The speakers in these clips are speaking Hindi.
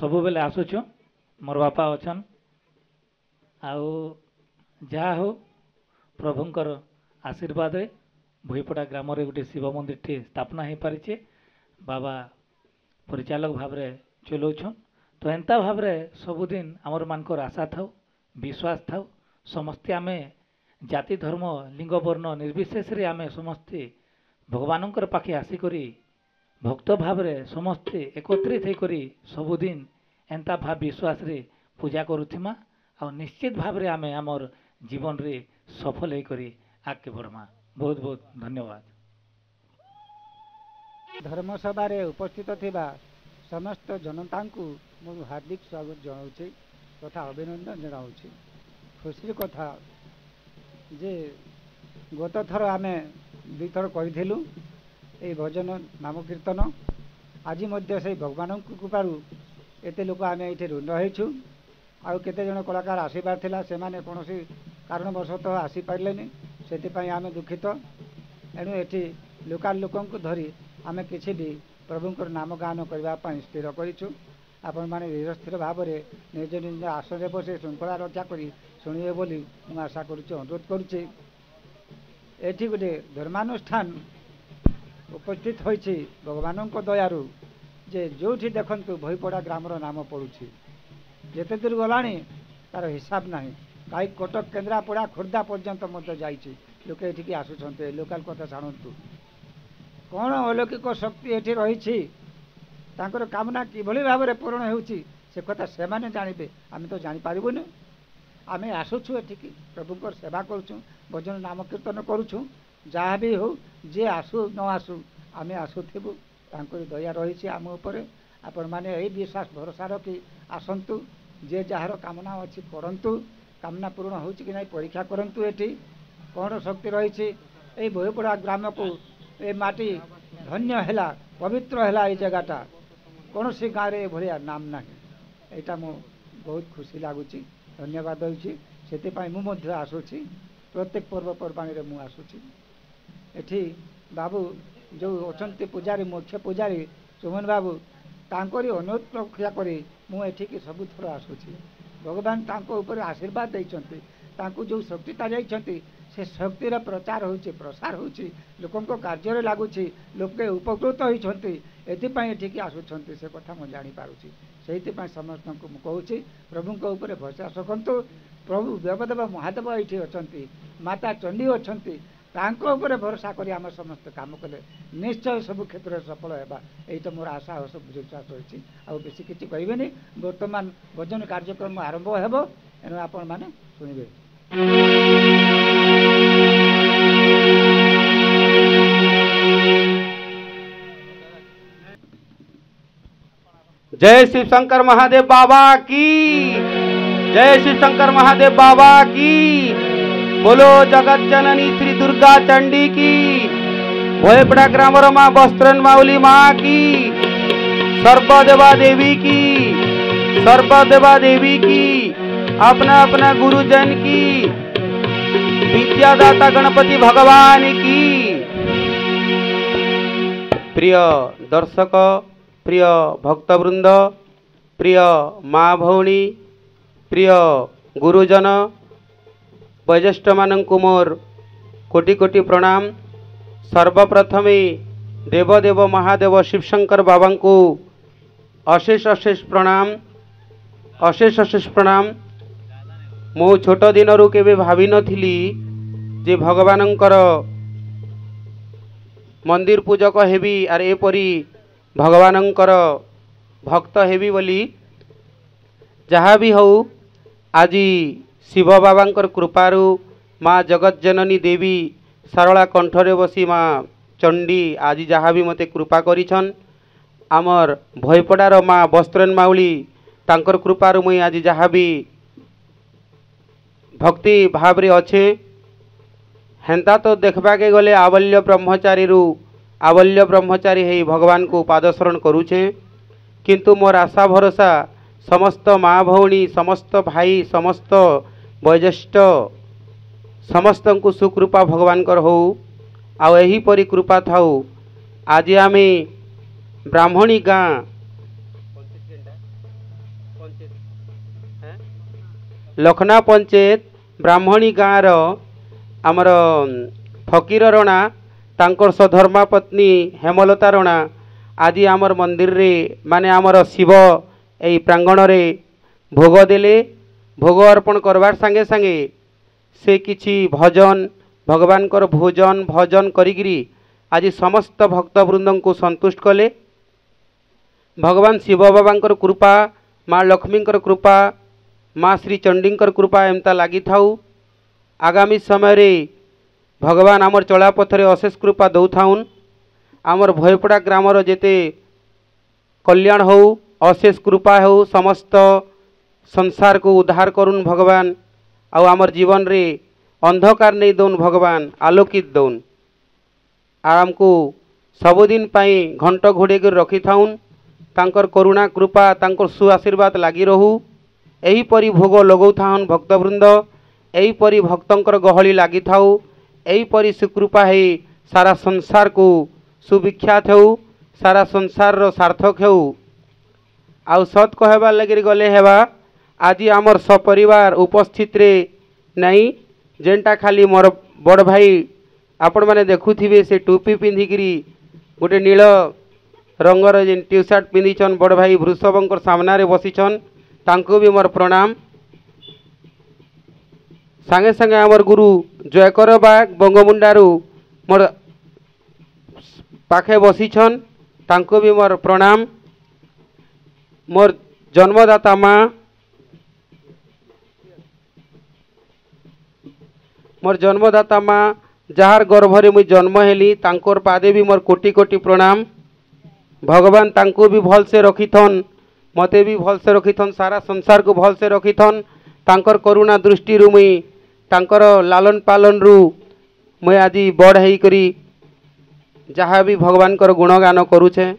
सबु बेले आसुछु मोर बापा अछन आउ जहा हो प्रभुंकर आशीर्वाद भुईपड़ा ग्राम रे गोटे शिव मंदिर टी स्थापना हो पारिछे बाबा परिचालक भाव रे चलाउछन तो एंता भाव रे सबुदिन आमर मानकर आशा थाउ विश्वास थाउ समस्ते आमे जाति धर्म लिंग वर्ण निर्विशेष रे आमे समस्ते भगवानंकर पाखे आसिकरी भक्त भाव रे समस्ते एकत्रित होकर सबुदिन एंता भाव विश्वास रे पूजा करुथिमा आ निश्चित भाव रे आमे आमर जीवन रे सफल होकर आगे बढ़मा। बहुत बहुत धन्यवाद। धर्मसभा रे उपस्थित थिबा समस्त जनता को मो हार्दिक स्वागत जनाऊँ तथा अभिनंदन जनाऊँ। खुशी कथा जे गत थर आमे दुई थर करूँ ये भजन नाम कीर्तन आज से भगवान कृपारू एते लोक आम ये ऋण होइछु आउ केते जन कलाकार आसीबार थिला से माने कोनोसी कारणवशतः आसी पारलेनी से आम दुखित एणु एठी लोकाल लोकन को धरी आमे किछि भी प्रभुंकर नाम गान करने स्थिर करूँ। आपण माने धीरस्थिर भाव में निज निज आसन बसे श्रृंखला रक्षा करी शुणिबे बोली मु आशा करुच्ची अनुरोध करुच्ची। एठी गोटे धर्मानुष्ठान उपस्थित होइछि भगवान दयारू जे जोठी देखंतु भईपड़ा ग्रामर नाम पड़ुछि जेते दूर गलानी तार हिसाब नाही कई कटक केन्द्रापड़ा खोर्धा पर्यंत मत जाइछि लोके एठिकी आसुछन्ते लोकल कथा जानन्तु कौन अलौकिक शक्ति एठी रहिछि तांकर कामना किभली भाव में पूर्ण होउछि से कथा से माने जानिबे आमे तो जानि पारिबुनी। आमे आसुछु एठिकी प्रभुंकर सेवा करूछु भजन नाम कीर्तन करूछु जहाँ भी हो जे आसु न आसु आमे आसुथिबु तांकर दया रही आम उपरे आपण माने यही विश्वास भरोसा रखी आसंतु जे जार कामना अच्छी करंतु कामना पूर्ण हो कि नहीं परीक्षा करंतु एठी कौन शक्ति रही भोईपड़ा ग्राम को ए माटी धन्य है पवित्र है ये जगहटा कौन सी गाँव में भाया नाम ना यहाँ मु बहुत खुशी लगुच धन्यवाद दूसरी से मुझे आसूँ प्रत्येक पर्वपर्वाणी में मुझे आसूँ एठी बाबू जो अच्छा पूजारी मुख्य पूजारी सुमन बाबू तांकरी अनुरोध रक्षा करी मुझे सबु थर आसूँ भगवान तांको ऊपर आशीर्वाद देइछन्ति तांको जो शक्ति ताइछन्ति से शक्तिर प्रचार होछि प्रसार होछि लोकंको कार्य लगुछि लोके उपकृत होइछन्ति एथिपाई एठिकी आसुछन्ति से कथा मु जानि पारुछि सेहिथिपाई समस्त को मु कहूछि प्रभुंको ऊपर विश्वास रखन्तु प्रभु देवदेव महादेव एठी अछन्ति माता चंडी अछन्ति तांको ऊपर भरोसा करी आम समस्त काम कले निश्चय सब क्षेत्र में सफल होगा यही तो मोर आशा और सब विश्वास रही आ बेसी किसी कहबेनी वर्तमान भजन कार्यक्रम आरंभ हेबो एनु आपण माने सुनिबे। जय शिव शंकर महादेव बाबा की जय शिव शंकर महादेव बाबा की बोलो जगत जननी श्री दुर्गा चंडी की भोईपड़ा ग्रामर माँ वस्त्रन माउली माँ की सर्वदेवा देवी की अपना अपना गुरुजन की विद्यादाता गणपति भगवान की। प्रिय दर्शक प्रिय भक्तवृंद प्रिय माँ भौणी प्रिय गुरुजन वयोज्येष्ठ मानंकु मोर कोटि कोटि प्रणाम। सर्वप्रथमे देवदेव महादेव शिवशंकर बाबा को अशेष अशेष प्रणाम। मो छोट दिनरू केबे भावी नथिली जे भगवानंकर मंदिर पूजक हेबी आर एपरी भगवानंकर भक्त हेबी बोली जहाँ भी हो आज शिव बाबांकर कृपारू माँ जगत जननी देवी सारला कंठरे बसी माँ चंडी आज जहाँ भी मते कृपा करिछन आमर भोईपड़ार माँ वस्त्रन माउली तांकर कृपारू मुई आज जहाँ भी भक्ति भाव रे अच्छे हेन्ता तो देखबा के गले आवल्य ब्रह्मचारी है भगवान को पादशरण करुछे किंतु मोर आशा भरोसा समस्त माँ भौणी समस्त भाई समस्त वयोज्येष्ठ समस्त को सुकृपा भगवान कर हो आउ यही परी कृपा थाउ आज आमे ब्राह्मणी गाँ लखना पंचायत ब्राह्मणी गाँव आमर फकीर रणा तांकर सधर्मा पत्नी हेमलता रणा आज आमर मंदिर रे माने आमर शिव यही प्रांगण रे भोग देले। भोग अर्पण करवार संगे संगे से किछि भजन भगवान कर भोजन भजन करिगिरी आज समस्त भक्तवृंद को संतुष्ट कले। भगवान शिव बाबांकर कृपा माँ लक्ष्मींकर कृपा माँ श्री चंडींकर कृपा एमता लगी थाउ। आगामी समय रे भगवान आमर चलापथरे अशेष कृपा दौ थाउन। आमर भयपड़ा ग्रामर जेते कल्याण हो अशेष कृपा हो समस्त संसार को उद्धार करुन भगवान। आउ आमर जीवन रे अंधकार नहीं दौन भगवान आलोकित दौन। आमको सबुदिन पाई घंट घोड़े कर रखी थाउन। तांकर करुणा कृपा तांकर सुआशीर्वाद लगी रहू। यही परी भोग लगौ थाउन भक्तवृंद। यही परी भक्तंकर गहली लगी थाउ। यही परी सुकृपा है सारा संसार को सुविख्यात हो सारा संसार रो सार्थक हो। आउ सत कहबार लगे गले हेबा आज आमर सपरिवार उपस्थित रे नहीं जेनटा खाली मोर बड़ भाई आपण माने देखुथिबे से टोपी पिंधिकिरी गोटे नील रंगर जेन टी शर्ट पिंधिछन बड़ भाई वृषभंकर सामना रे बसिछन तांको भी मोर प्रणाम। संगे संगे आमर गुरु जयकर बाग बंगमुंडारू मोर पाखे बसिछन तांको भी मोर प्रणाम। मोर जन्मदाता माँ मोर जन्मदाता माँ जार गर्भरे मुई जन्म हेली तांकोर पादे भी मोर कोटि कोटि प्रणाम। भगवान तांको भी भल से रखिथन मते भी भल से रखिथन सारा संसार को भल से रखिथन। तांकर करुणा दृष्टि रु मुई तांकर लालन पालन रु मुई आज बड़ हेई करी जहाँ भी भगवान कर गुणगान करुछे।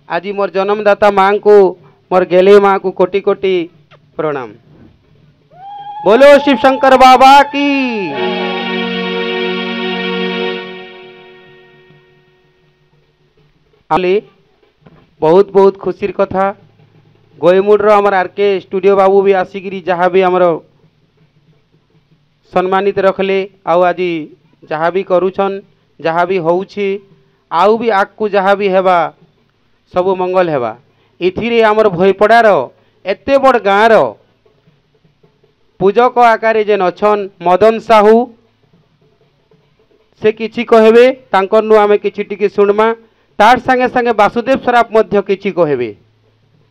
आज मोर जन्मदाता माँ को मोर गेले माँ को कोटि कोटि प्रणाम। बोलो शिव शंकर बाबा की। बहुत बहुत खुशीर कथा गोयमुड़ आमर आरके स्टूडियो बाबू भी आसिकी जहाँ भी आमर सम्मानित रखले आउ आज जहाँ भी करुछन जहाँ भी होउछि आउ भी आगकू जहाँ भी हेबा सबु मंगल हेबा। इथिरे आमर भयपड़ार एते बड़ गाँर पूजक आकारे जेन अछन मदन साहू से किछि कहबे तांकर नु आमे किछि टिके सुनमा। तार संगे संगे वासुदेव सराफ मध्य किछि कहबे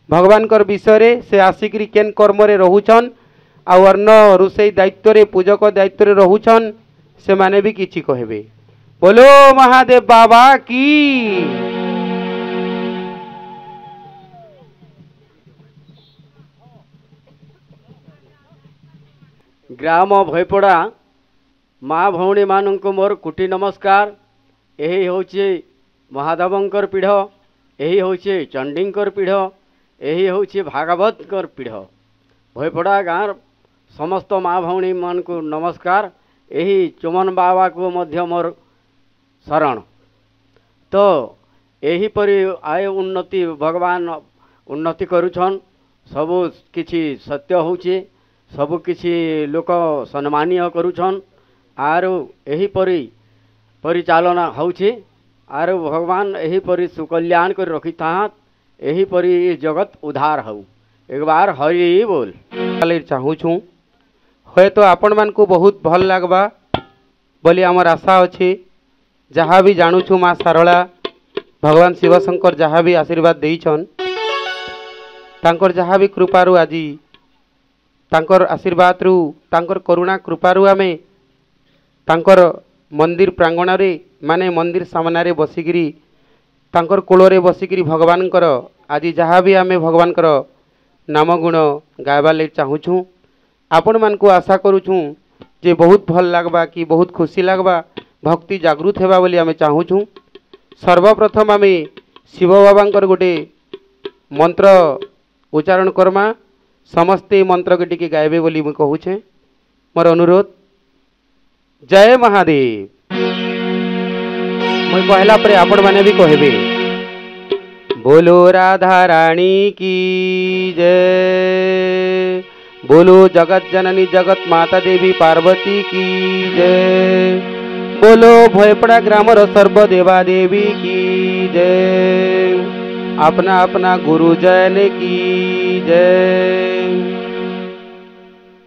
भगवान कर विषय रे से आसिकरी केन कर्म रे रहुछन आ अन्न रुसई दायित्व रे पूजक दायित्व रे रहुछन से माने भी किछि कहबे। बोलो महादेव बाबा की। ग्राम भयपड़ा माँ भौणी मानक मोर कोटि नमस्कार। यही होचे महादेवंकर पीढ़ यही होचे चंडींकर पीढ़ यही होचे भागवतकर पीढ़। भयपड़ा गाँव समस्त माँ भौणी मान को नमस्कार। यही चुमन बाबा को मध्य मोर शरण। तो यही परि आय उन्नति भगवान उन्नति करुछन सबु किछि सत्य होचे सबु किछि लोक सम्मानीय करुछन आरो यही परि परिचालना होउछि आरो भगवान यही परि सुकल्याण कर रखी था यही परि जगत उद्धार हो। एक बार हरि बोल चाहूँ हे तो आपण मान को बहुत भल लगवा बोली आमर आशा अच्छे। जहाँ भी जानूँ माँ सारला भगवान शिव शंकर जहाँ भी आशीर्वाद देइछन तांकर जहाँ भी कृपारू आज तांकर आशीर्वाद रु तांकर करुणा कृपारू आमे तांकर मंदिर प्रांगण रे माने मंदिर सामने बसिकी तांकर कूल बसिकी भगवान आज जहाँ भी आमे भगवान नाम गुण गायबार लगे चाहूँ। आपण मान को आशा करुछूँ जे बहुत भल लगवा कि बहुत खुशी लगवा भक्ति जागृत हेबा बोली आमे चाहूँ। सर्वप्रथम आमे शिव बाबांकर गोटे मंत्र उच्चारण करमा समस्ते मंत्र के टिके गायबे बोली मुझे कहूचे मोर अनुरोध। जय महादेव मुझे कहला परे आपण माने भी कहबे बोलो राधा रानी की जय। बोलो जगत जननी जगत माता देवी पार्वती की जय। बोलो भोयपड़ा ग्रामर सर्वदेवा देवी की जय। अपना अपना गुरु जन की जय।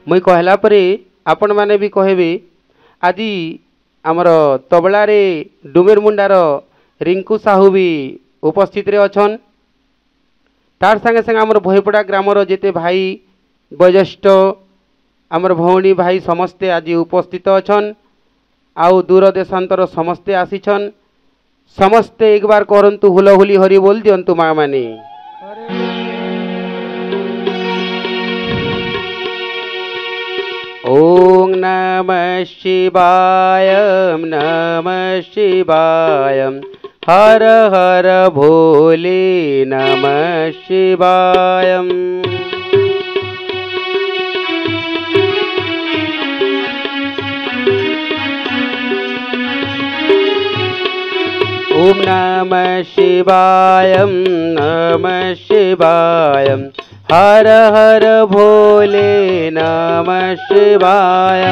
मुई कहला परे आपण माने भी कहबे आज आमर तबला रे डुमेर मुंडार रिंकू साहू भी उपस्थित रे अछन। तार संगे संगे आमर भोयपड़ा ग्रामर जेते भाई वयोज्येष्ठ आमर भौणी भाई समस्ते आज उपस्थित अछन। आउ दूर देशांतर समस्ते आसीछन। समस्ते एक बार करंतु हुलहुली हरि बोल दियंतु माँ माने। ओम नमः शिवाय नमः शिवाय हर हर भोले नमः शिवाय। ओम नमः शिवाय नमः शिवाय हर हर भोले नमः शिवाय।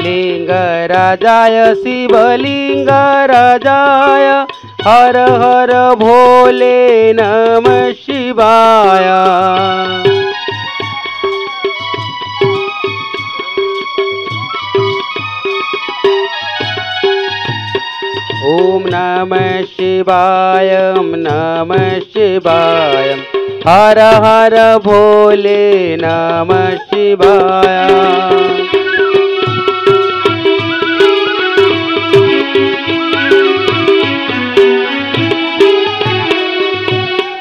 लिंगराजाय शिवलिंगराजाय हर हर भोले नमः शिवाय। ओम नमः शिवाय नमः शिवाय हर हर भोले नमः शिवाय।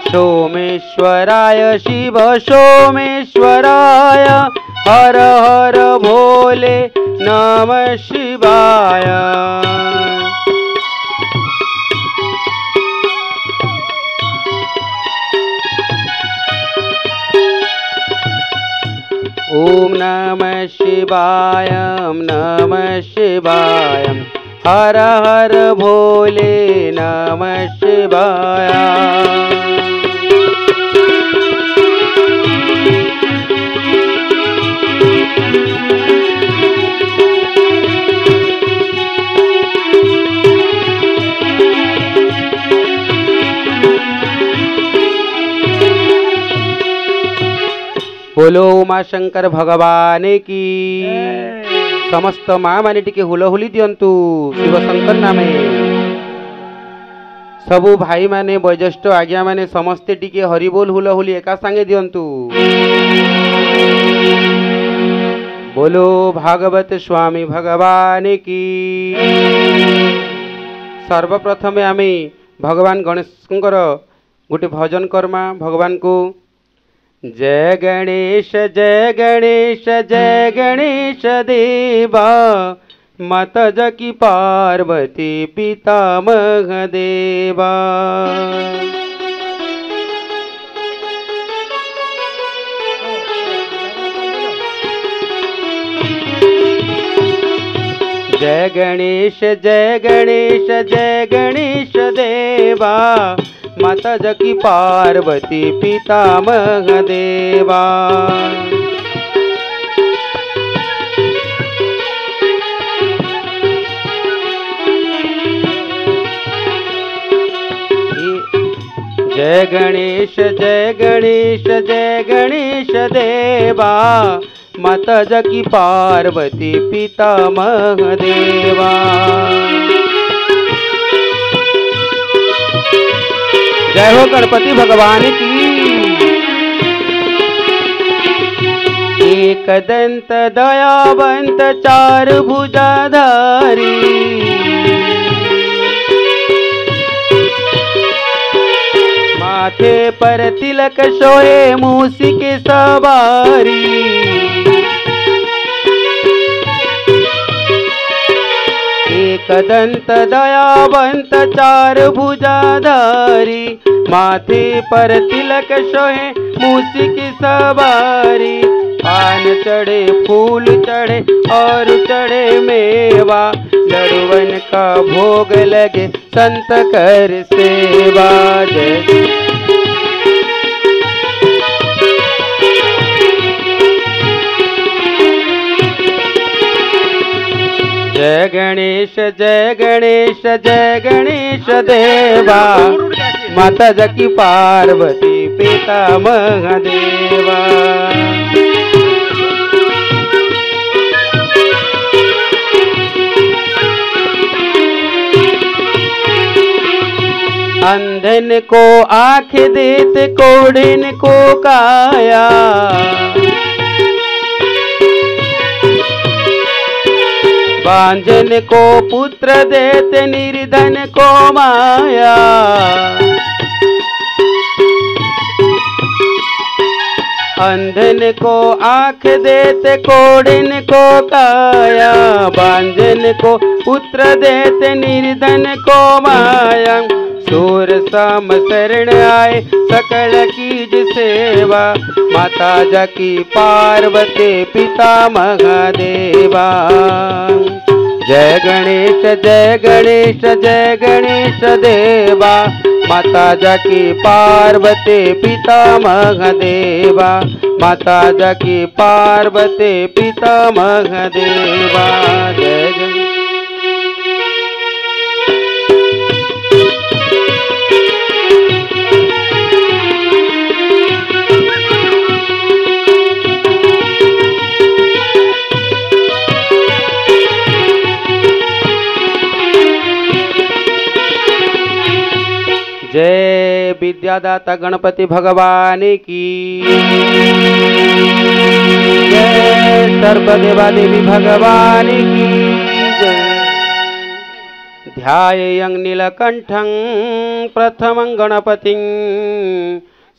सोमेश्वराय शिव सोमेश्वराय हर हर भोले नमः शिवाय। ओम नमः शिवाय नमः शिवाय हर हर भोले नमः शिवाय। बोलो उमा शंकर भगवान की समस्त माँ माने टिके हुलहुली दियंतु शिव शंकर नामे। सबु भाई माने वयोज्येष्ठ आज्ञा माने समस्ते टिके हरिबोल हुलहुली एका संगे दियंतु। बोलो भागवत स्वामी भगवान की। सर्वप्रथमे आमे भगवान गणेशंकर गोटे भजन कर्मा भगवान को। जय गणेश जय गणेश जय गणेश देवा माता जकी पार्वती पितामह देवा। जय गणेश जय गणेश जय गणेश देवा माता जकी पार्वती पितामह देवा। जय गणेश जय गणेश जय गणेश देवा माता जकी पार्वती पितामह देवा। जय हो गणपति भगवान की। एक दंत दयावंत चार भुजाधारी माथे पर तिलक सोए मूसी के सवारी। एक दंत दयावंत चार भुजाधारी माथे पर तिलक सोहे मूसी की सवारी। पान चढ़े फूल चढ़े और चढ़े मेवा, लड़ुवन का भोग लगे संत कर सेवा। जय गणेश जय गणेश जय गणेश देवा, माता जकी पार्वती पिता महादेवा। अंधन को आँख देते कोढ़िन को काया, बांझन को पुत्र देते निर्धन को माया। अंधन को आँख देते कोढ़िन को काया, बांझन को पुत्र देते निर्धन को माया। सूर साम शरण आए सकल कीज सेवा, माता जकी पार्वती पिता महादेवा। जय गणेश जय गणेश जय गणेश देवा, माता जकी पार्वती पिता महादेवा, माता जकी पार्वती पिता महादेवा। जय गणेश जय विद्यादाता गणपति भगवान की जय, सर्वदेवा देवी भगवान की जय। ध्यायेयं नीलकंठं प्रथमं गणपतिं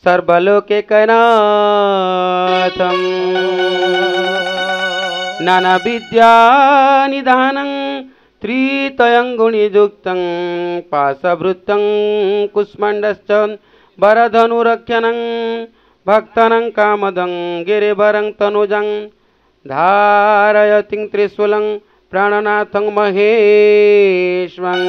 सर्वलोकैकनाथं, नाना विद्या निधानं त्रितयंगुणियुक्तं पाशभृतं कुष्माण्डश्च वरधनुरक्षणं, भक्तानां कामदं गिरिवरं तनुजं धारयति त्रिशूलं प्राणनाथं महेश्वरं।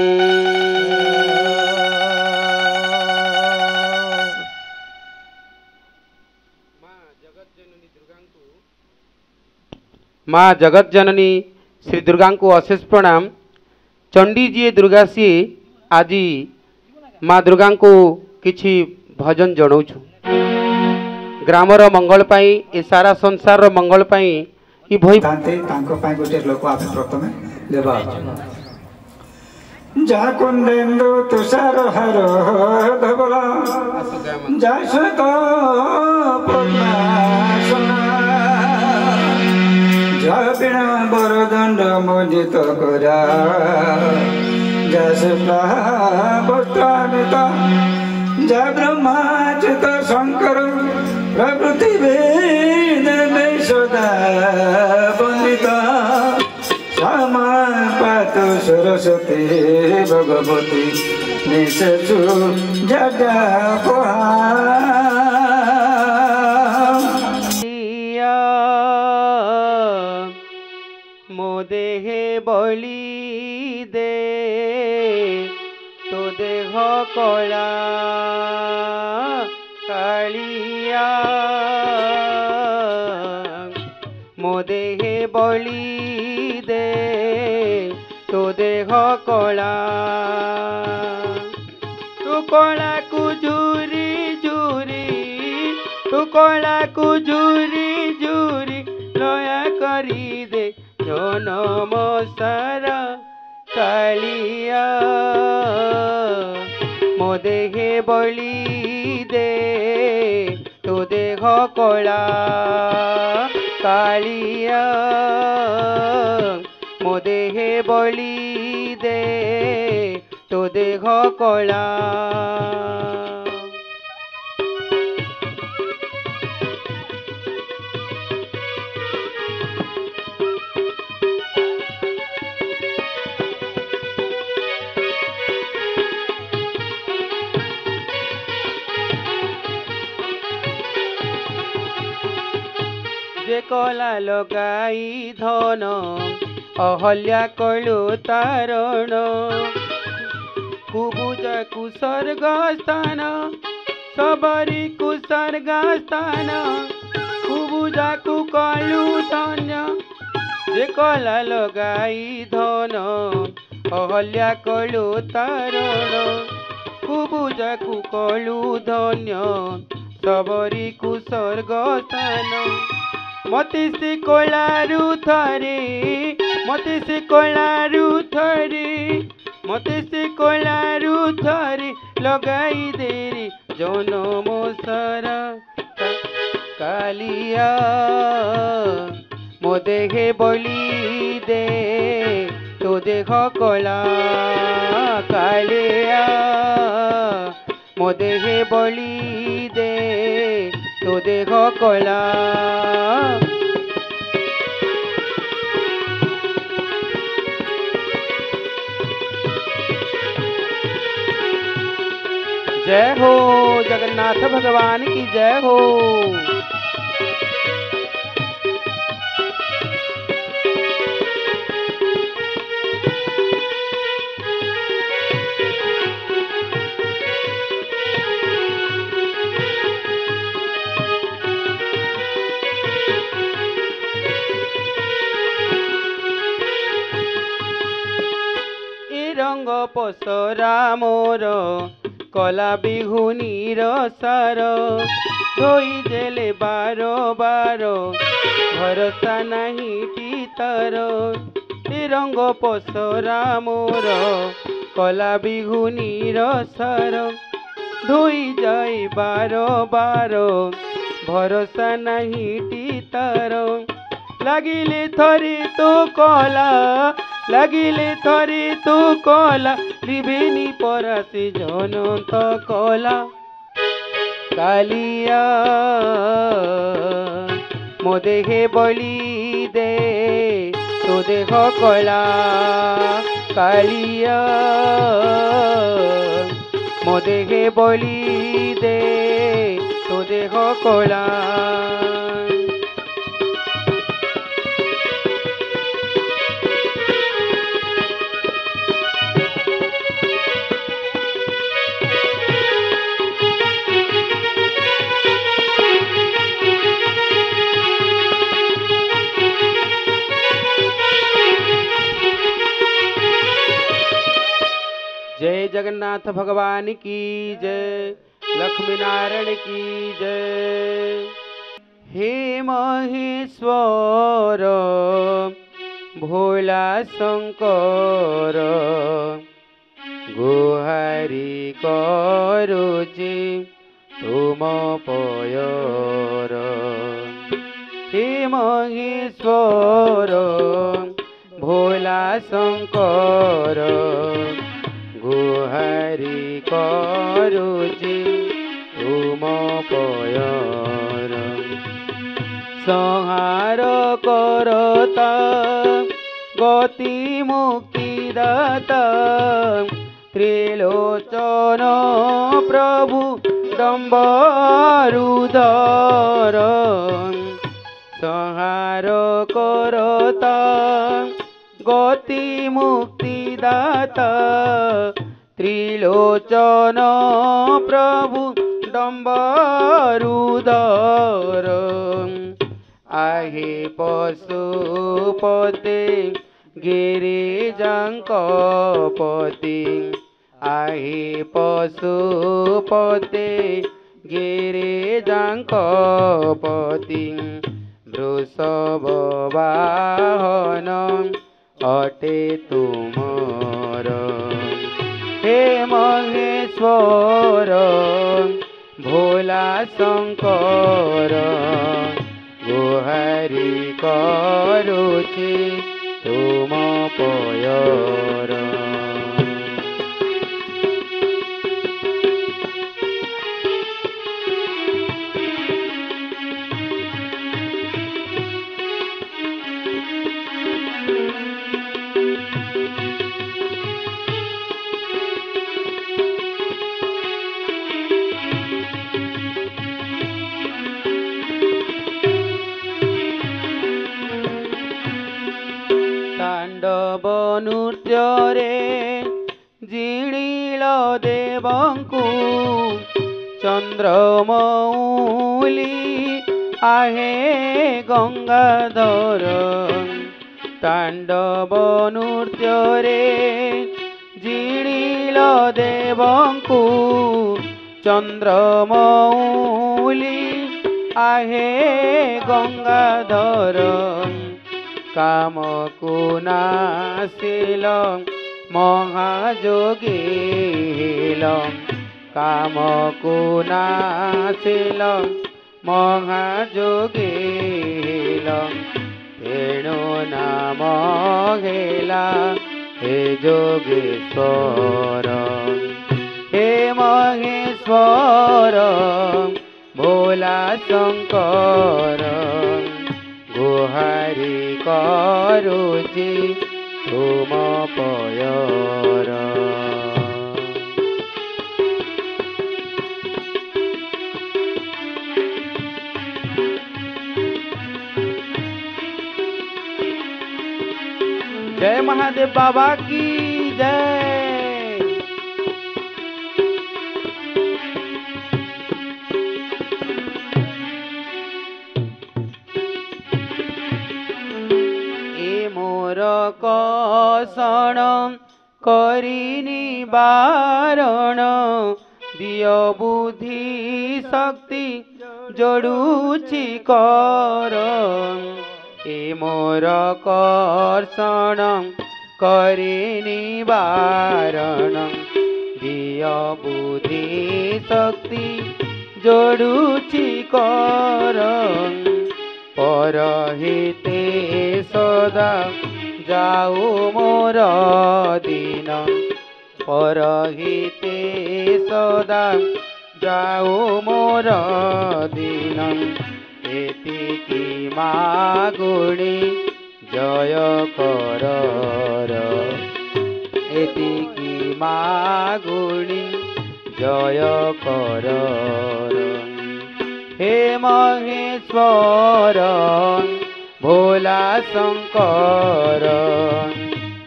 माँ जगत जननी श्री दुर्गा को अशेष प्रणाम। चंडी जी दुर्गा सी आज माँ दुर्गा को किछि भजन जनाऊँ। ग्रामर मंगल पाई ए सारा संसार मंगल पाई ई भई गोटे लोक आप प्रथम लेबा जा कुंदेन्दु तुषार हर धवला जा श्वेत पद्मासना जा बिना बरदंड मोदित करा जा वस्त्रान्विता जा ब्रह्माचित शंकर प्रकृति वेद में सदा वंदिता क्षमा पातु सरस्वती भगवती निशु जगा मो देहे बलि दे तो देह कला कालिया मो देहे बलि दे तो देह कला तू कला को झूरी झूरी तू कला को झूरी झूरी दया करी दे जनम सारा कालिया मो देहे बलि दे तो देह कला कालिया मो देहे बलि दे तो देह कला। जे কলা লগাই ধন অহল্যা কলু তারণ কুবুজা কুসর্গ স্থান সবরি কুসর্গ স্থান কুবুজাকু কলু ধন্য যে কলা লগাই ধন অহল্যা কলু তারণ কুবুজাকু কলু ধন্য সবরি কুসর্গ স্থান মতে সে কলারু থরে মতে সে কলারু থরে মতে সে কলারু থরে লগাই দেরি জনম সারা কালিয়া মো দেহে বলি দে তো দেহ কলা কালিয়া মো দেহে বলি দে তো দেহ কলা जय हो जगन्नाथ भगवान की जय हो। ए रंग पसरा मोर কলা বিহুনির সার ধোই দেলে বারো বারো ভরসা নাহি তিতর এ রঙ্গ পসরা মোর কলা বিহুনির সার ধোই যাই বারো বারো ভরসা নাহি তিতর লাগিলে থরে তো কলা লাগিলে থরে তো কলা লিবেনি পরাসে জনন্ত কলা কালিয়া মো দেহে বলি দে তো দেহ কলা কালিয়া মো দেহে বলি দে তো দেহ কলা जय जगन्नाथ भगवान की जय, लक्ष्मी नारायण की जय। हे महेश्वर भोला शंकर गुहारी करुची तुम पयर। हे महेश्वर भोला शंकर गुहारी करुची तुम पयर। संहार करता गति मुक्तिदाता त्रिलोचन प्रभु डम्बरुधर। संहार करता गति मुक्तिदाता त्रिलोचन प्रभु डम्बरुधर। आहे पशुपते गिरिजांकपति। आहे पशुपते गिरिजांकपति। वृषभ वाहन अटे तुमर। हे महेश्वर भोला शंकर गुहारी करुची तुम पयर। ତାଣ୍ଡବ ନୃତ୍ୟରେ ଜିଣିଳ ଦେବଙ୍କୁ ଚନ୍ଦ୍ରମୌଲି आहे गंगाधर तांडव नृत्य जिणिल देवंकु चंद्रमौली आहे गंगाधर कामकु नासिल महाजोगील कामकु नासिल महाजोगील तेणु नाम घेला हे जोगेश्वर हे महेश्वर भोला शंकर गुहारी करुची तुम पयर जय महादेव बाबा की जय। ए मोर कषण करिनी बारण दिय बुद्धि शक्ति जोड़ुछि कर ए मोर कर्षण करे निवारण दिय बुद्धि शक्ति जोड़ुछि कर परहिते सदा जाऊ मोर दिन परहिते सदा जाऊ मोर दिन एतिकी मागुणी जय कर एतिकी मागुणी जय कर हे महेश्वर भोला शंकर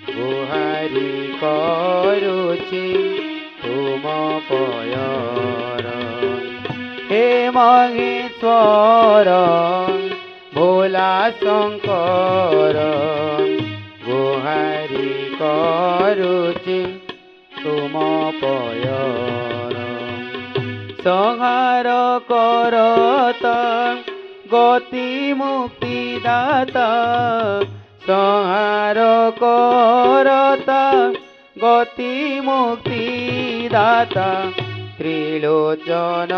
गुहारी करुछि तुम पयर हे महेश्वर भोला शंकर गुहारी करुछि तुम पयर संहार करत गति मुक्ति दाता संहार करत गति मुक्ति दाता त्रिलोचन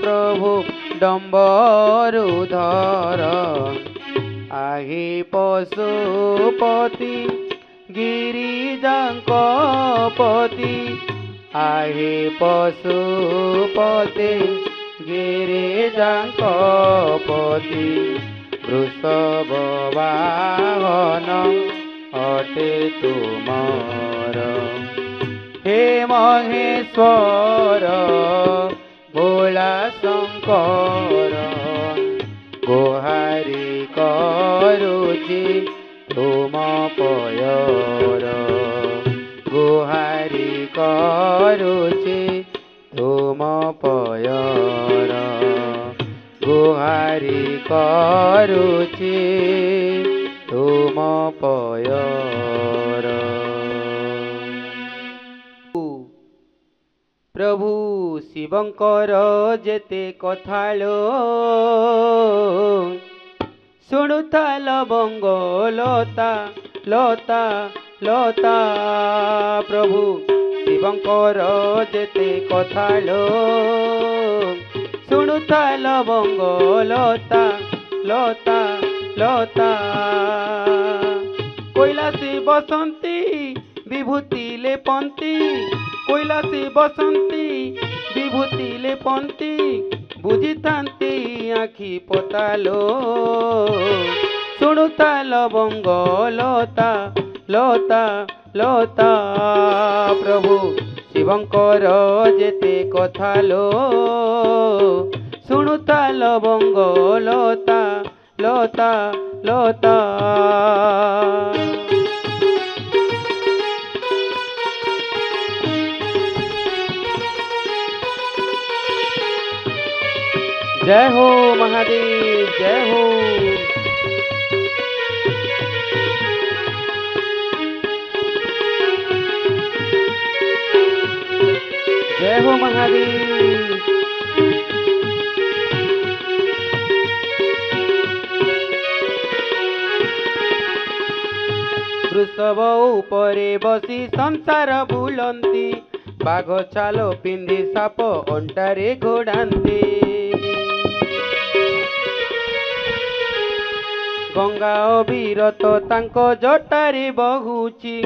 प्रभु डम्बरुधर आहि पशुपति गिरिजापति आहि पशुपति गिरिजापति वृषभ वाहन अटे तुमर हे महेश्वर भोला शंकर गुहारी करुछि तुम पयर गुहारी करुछि तुम पयर गुहारी करुछि तुम पयर प्रभु शिवंकर जेते कथालो शुणुता लवंग लता लता लता प्रभु शिवंकर जेते कथालो शुणुता लवंग लता लता लता कैलासी बसंती विभूति लेपंती कैलासी बसंती विभूति लेपंती बुझितांती आखि पतालो शुणुता लवंग लता लता लता प्रभु शिवंकर जेते कथालो शुणुता लवंग लता लता लता जय हो महादेव, जय हो। जय हो महादेव। वृषभ उपरे बसी संसार बुलंती, बाघ छाल पिंधि साप अंटारे घोड़ाते। गंगा अविरत तांको जटारे बहुची,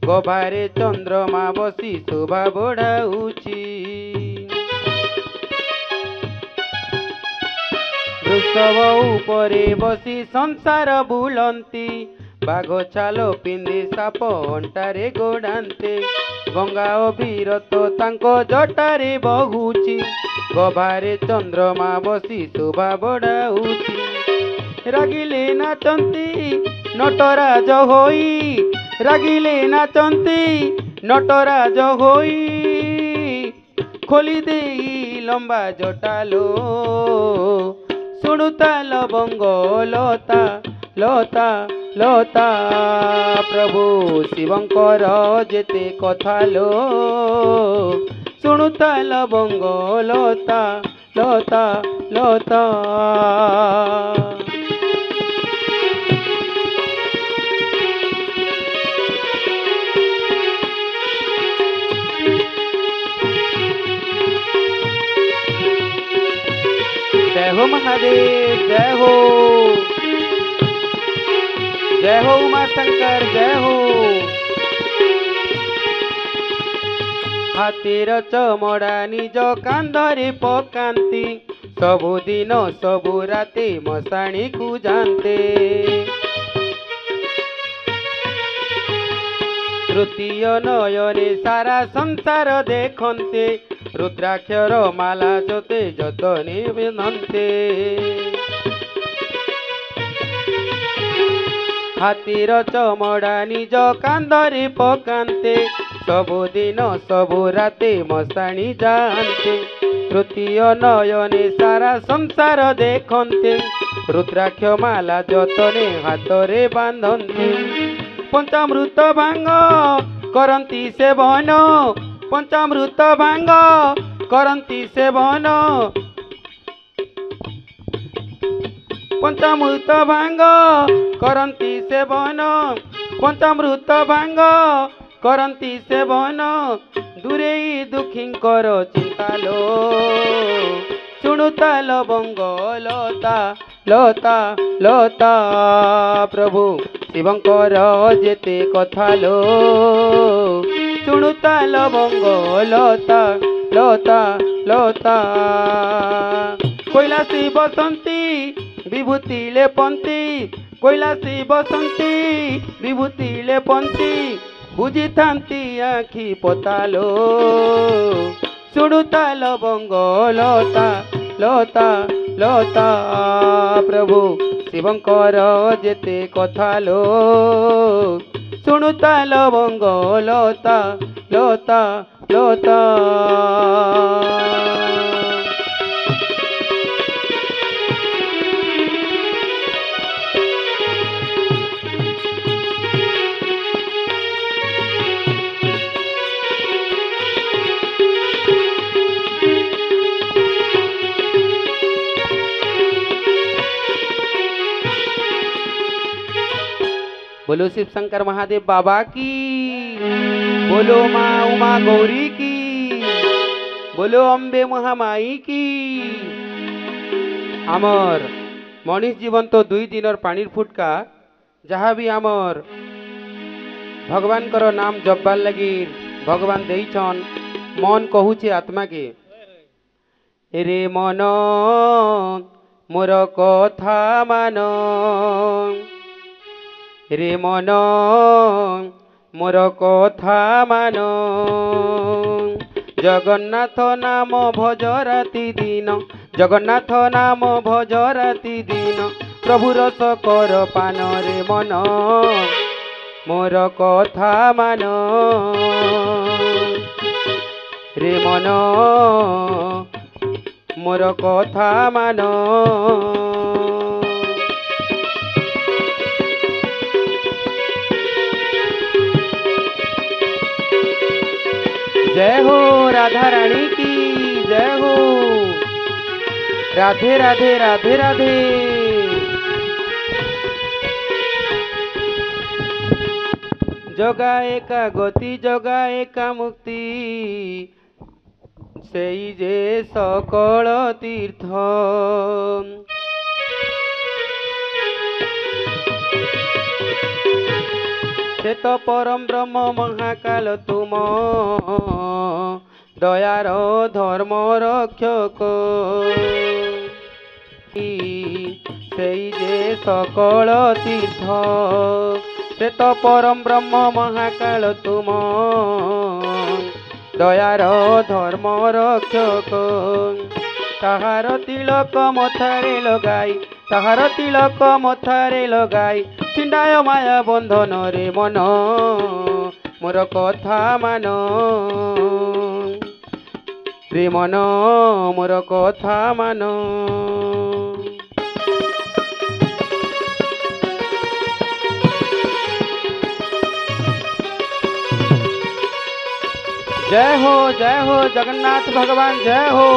गभारे चंद्रमा बसी शोभा बढ़ाऊची। वृषभ उपरे बसी संसार बुलंती, बाघ छाल पिंधि साप अंटारे गोड़ाते। गंगा अविरत तांको जटारे बहुची, गभारे चंद्रमा बसी शोभा बढ़ाऊची। रागिले नाचंती नटराज होई, रागिले नाचंती नटराज होई। खोली देई लंबा जटालो, शुणुताल बंगलता लता लता। प्रभु शिवंकर जेते कथालो, शुणुताल बंगलता लता लता। जय हो महादेव, जय हो। जय हो उमा शंकर, जय हो। हाथीर चमड़ा निज कांधरे पकांती, सबुदिन सबु राते मशाणी को जानते। तृतीय नयने सारा संसार देखन्ते, रुद्राक्षर माला जोते जतने बिनन्ते। हाथीर चमड़ा निज कांधरे पकांते, सबुदिन सबु राते मशाणी जानते। तृतीय नयने सारा संसार देखन्ते, रुद्राक्ष माला जतने हाथरे बांधन्ते। पंचामृत भांग करन्ती सेवन, पंचामृत भांग करन्ती सेवन। पंचामृत भांग करन्ती सेवन, पंचामृत भांग करन्ती सेवन। दूरेई दुखींकर चिंतालो, शुणुताल बंगलता लता लता। प्रभु शिवंकर जेते कथालो, शुणुताल बंगलता लता लता। कैलासी बसंती विभूति लेपंती, कैलासी बसंती विभूति लेपंती। बुझी थांती आखि पतालो, शुणुताल बंगलता लता लता। प्रभु शिवंकर जेते कथालो, शुणुताल बंगलता लता लता। बोलो शिव शंकर महादेव बाबा की, बोलो माँ उमा गौरी की, बोलो अम्बे महामाई की। आमर मनीष जीवन तो 2 दिनर पानी फुटका, जहाँ भी आमर भगवान करो नाम जपबार लगी भगवान देइछन। मन कहूचे आत्मा के, रे मन मोर कथा मान, रे मन मोर कथा मान। जगन्नाथ नाम भज राति दिन, जगन्नाथ नाम भज राति दिन। प्रभु रस कर पान रे मन मोर कथा मान। रे मन मोर कथा मान। जय हो राधा रानी की जय हो। राधे राधे राधे राधे। जगा एका गति जगा एका मुक्ति सेई जे सकल तीर्थ। से तो परम ब्रह्म महाकाल तुम दयार धर्म रक्षक। सेई जे सकल तीर्थ से तो परम ब्रह्म महाकाल तुम दयार धर्म रक्षक। ताहार तिलक मथारे लगाई ताहार तिलक मथारे लगाई छिंडाय माया बंधन रे मन मोर कथा मान। रे मन मोर कथा मान। जय हो जगन्नाथ भगवान जय हो।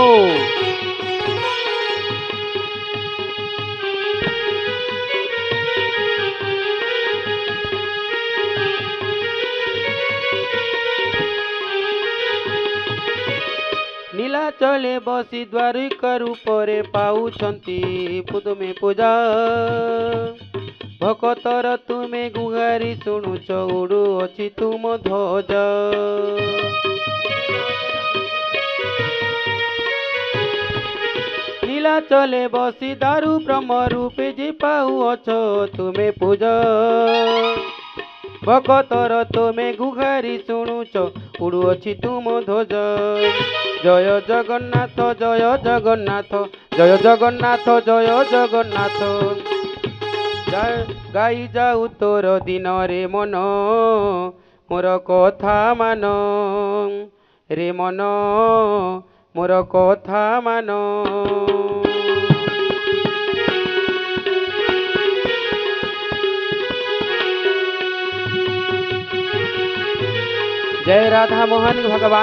नीलाचले बसी द्वारिका रूपरे पाउछंती तुमे पूजा। भकतर तुमे गुहारी शुणुच उड़ू अछि तुम ध्वज। नीलाचले बसी दारु ब्रह्म रूपे जे पाउछ तुमे पूजा। भकतर तुमे गुहारी शुणुच उड़ू अछि तुम ध्वज। जय जगन्नाथ जय जगन्नाथ जय जगन्नाथ जय जगन्नाथ। गाई जाऊ तोर दिन रे मन मोर कथा मान। रे मन मोर कथा मान। जय राधा मोहन भगवान।